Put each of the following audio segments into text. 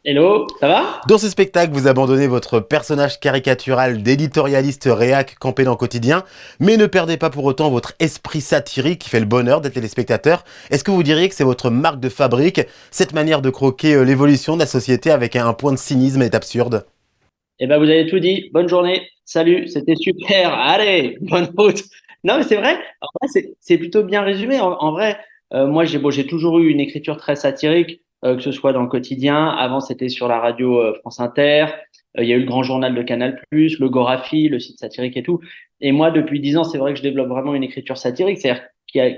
Hello, ça va? Dans ce spectacle, vous abandonnez votre personnage caricatural d'éditorialiste réac campé dans le quotidien, mais ne perdez pas pour autant votre esprit satirique qui fait le bonheur des téléspectateurs. Est-ce que vous diriez que c'est votre marque de fabrique, cette manière de croquer l'évolution de la société avec un point de cynisme et absurde? Eh ben, vous avez tout dit. Bonne journée. Salut, c'était super. Allez, bonne route. Non, mais c'est vrai. En vrai, c'est plutôt bien résumé. En vrai, moi, j'ai toujours eu une écriture très satirique, que ce soit dans le quotidien. Avant, c'était sur la radio France Inter. Il y a eu le Grand Journal de Canal+, le Gorafi, le site satirique et tout. Et moi, depuis 10 ans, c'est vrai que je développe vraiment une écriture satirique, c'est-à-dire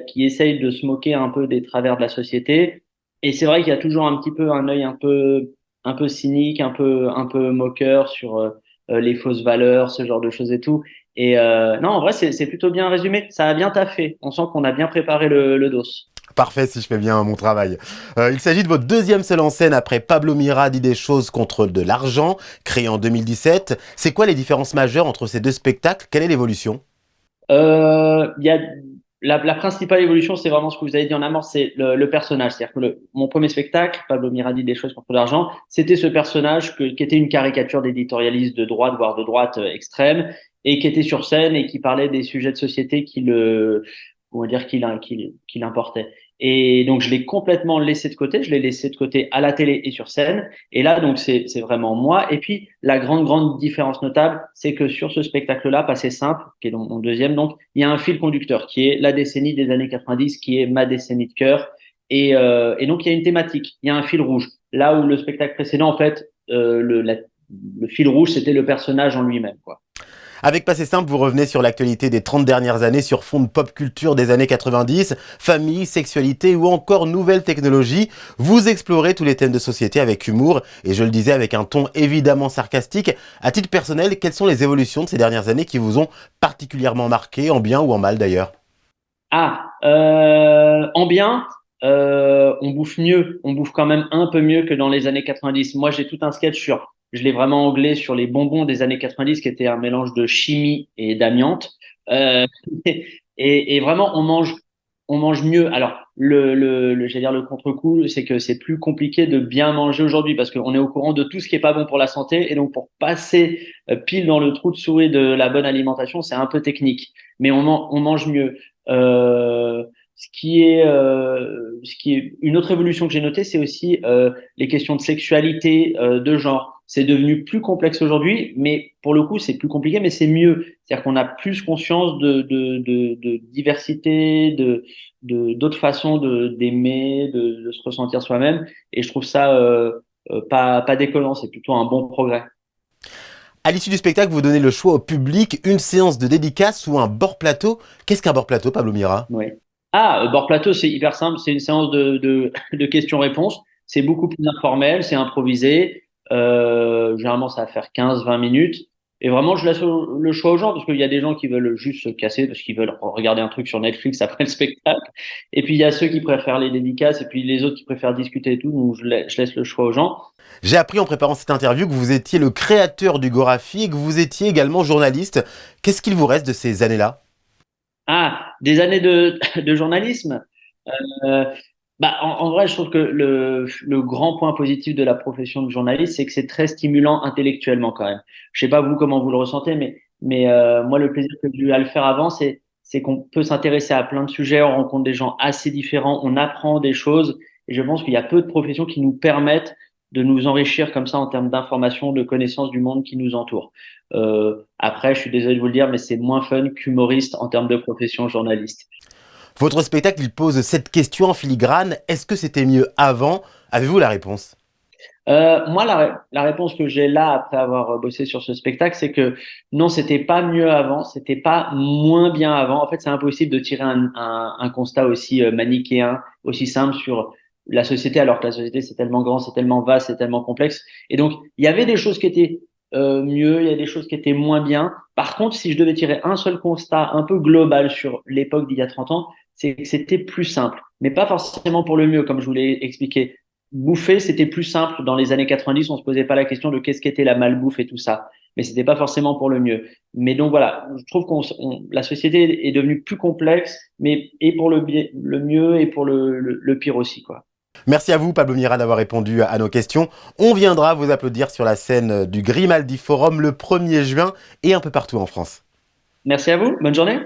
qui essaye de se moquer un peu des travers de la société. Et c'est vrai qu'il y a toujours un petit peu un œil un peu cynique, un peu moqueur sur les fausses valeurs, ce genre de choses et tout. Et non, en vrai, c'est plutôt bien résumé. Ça a bien taffé. On sent qu'on a bien préparé le dos. Parfait si je fais bien mon travail. Il s'agit de votre deuxième seule en scène après Pablo Mira dit des choses contre de l'argent, créé en 2017. C'est quoi les différences majeures entre ces deux spectacles? Quelle est l'évolution? Il y a la principale évolution, c'est vraiment ce que vous avez dit en amont, c'est le personnage. C'est-à-dire que mon premier spectacle, Pablo Miradi, des choses contre l'argent, c'était ce personnage qui était une caricature d'éditorialiste de droite, voire de droite extrême, et qui était sur scène et qui parlait des sujets de société on va dire, qui l'importaient. Et donc, je l'ai complètement laissé de côté. Je l'ai laissé de côté à la télé et sur scène. Et là, donc, c'est vraiment moi. Et puis, la grande différence notable, c'est que sur ce spectacle-là, Passé simple, qui est donc mon deuxième, donc, il y a un fil conducteur qui est la décennie des années 90, qui est ma décennie de cœur. Et donc, il y a une thématique, il y a un fil rouge. Là où le spectacle précédent, en fait, le fil rouge, c'était le personnage en lui-même, quoi. Avec Passé Simple, vous revenez sur l'actualité des 30 dernières années sur fond de pop culture des années 90, famille, sexualité ou encore nouvelles technologies. Vous explorez tous les thèmes de société avec humour et je le disais avec un ton évidemment sarcastique. À titre personnel, quelles sont les évolutions de ces dernières années qui vous ont particulièrement marqué, en bien ou en mal d'ailleurs? En bien, on bouffe mieux, on bouffe quand même un peu mieux que dans les années 90. Moi, j'ai tout un sketch je l'ai vraiment anglais sur les bonbons des années 90, qui était un mélange de chimie et d'amiante. Euh, et vraiment, on mange mieux. Alors, j'allais dire le contre-coup, c'est que c'est plus compliqué de bien manger aujourd'hui parce qu'on est au courant de tout ce qui est pas bon pour la santé. Et donc, pour passer pile dans le trou de souris de la bonne alimentation, c'est un peu technique. Mais on mange mieux. Euh, ce qui est une autre évolution que j'ai notée, c'est aussi les questions de sexualité, de genre. C'est devenu plus complexe aujourd'hui, mais pour le coup, c'est plus compliqué, mais c'est mieux. C'est-à-dire qu'on a plus conscience de diversité, d'autres façons d'aimer, de se ressentir soi-même. Et je trouve ça pas déconnant, c'est plutôt un bon progrès. À l'issue du spectacle, vous donnez le choix au public, une séance de dédicace ou un bord plateau. Qu'est-ce qu'un bord plateau, Pablo Mira? Oui. Bord plateau, c'est hyper simple. C'est une séance de questions-réponses. C'est beaucoup plus informel, c'est improvisé. Généralement, ça va faire 15-20 minutes. Et vraiment, je laisse le choix aux gens parce qu'il y a des gens qui veulent juste se casser parce qu'ils veulent regarder un truc sur Netflix après le spectacle. Et puis, il y a ceux qui préfèrent les dédicaces et puis les autres qui préfèrent discuter et tout. Donc, je laisse le choix aux gens. J'ai appris en préparant cette interview que vous étiez le créateur du Gorafi et que vous étiez également journaliste. Qu'est-ce qu'il vous reste de ces années-là? Des années de journalisme. Euh, en vrai, je trouve que le grand point positif de la profession de journaliste, c'est que c'est très stimulant intellectuellement quand même. Je sais pas vous comment vous le ressentez, mais moi, le plaisir que j'ai eu à le faire avant, c'est qu'on peut s'intéresser à plein de sujets, on rencontre des gens assez différents, on apprend des choses, et je pense qu'il y a peu de professions qui nous permettent de nous enrichir comme ça en termes d'informations, de connaissances du monde qui nous entoure. Après, je suis désolé de vous le dire, mais c'est moins fun qu'humoriste en termes de profession journaliste. Votre spectacle, il pose cette question en filigrane. Est-ce que c'était mieux avant? Avez-vous la réponse? Moi, la réponse que j'ai là, après avoir bossé sur ce spectacle, c'est que non, c'était pas mieux avant, c'était pas moins bien avant. En fait, c'est impossible de tirer un constat aussi manichéen, aussi simple sur la société, alors que la société, c'est tellement grand, c'est tellement vaste, c'est tellement complexe. Et donc, il y avait des choses qui étaient mieux, il y a des choses qui étaient moins bien. Par contre, si je devais tirer un seul constat un peu global sur l'époque d'il y a 30 ans, c'est que c'était plus simple, mais pas forcément pour le mieux, comme je vous l'ai expliqué. Bouffer, c'était plus simple. Dans les années 90, on se posait pas la question de qu'est-ce qu'était la malbouffe et tout ça. Mais c'était pas forcément pour le mieux. Mais donc voilà, je trouve la société est devenue plus complexe, mais et pour le mieux et pour le pire aussi, quoi. Merci à vous, Pablo Mira, d'avoir répondu à nos questions. On viendra vous applaudir sur la scène du Grimaldi Forum le 1er juin et un peu partout en France. Merci à vous. Bonne journée.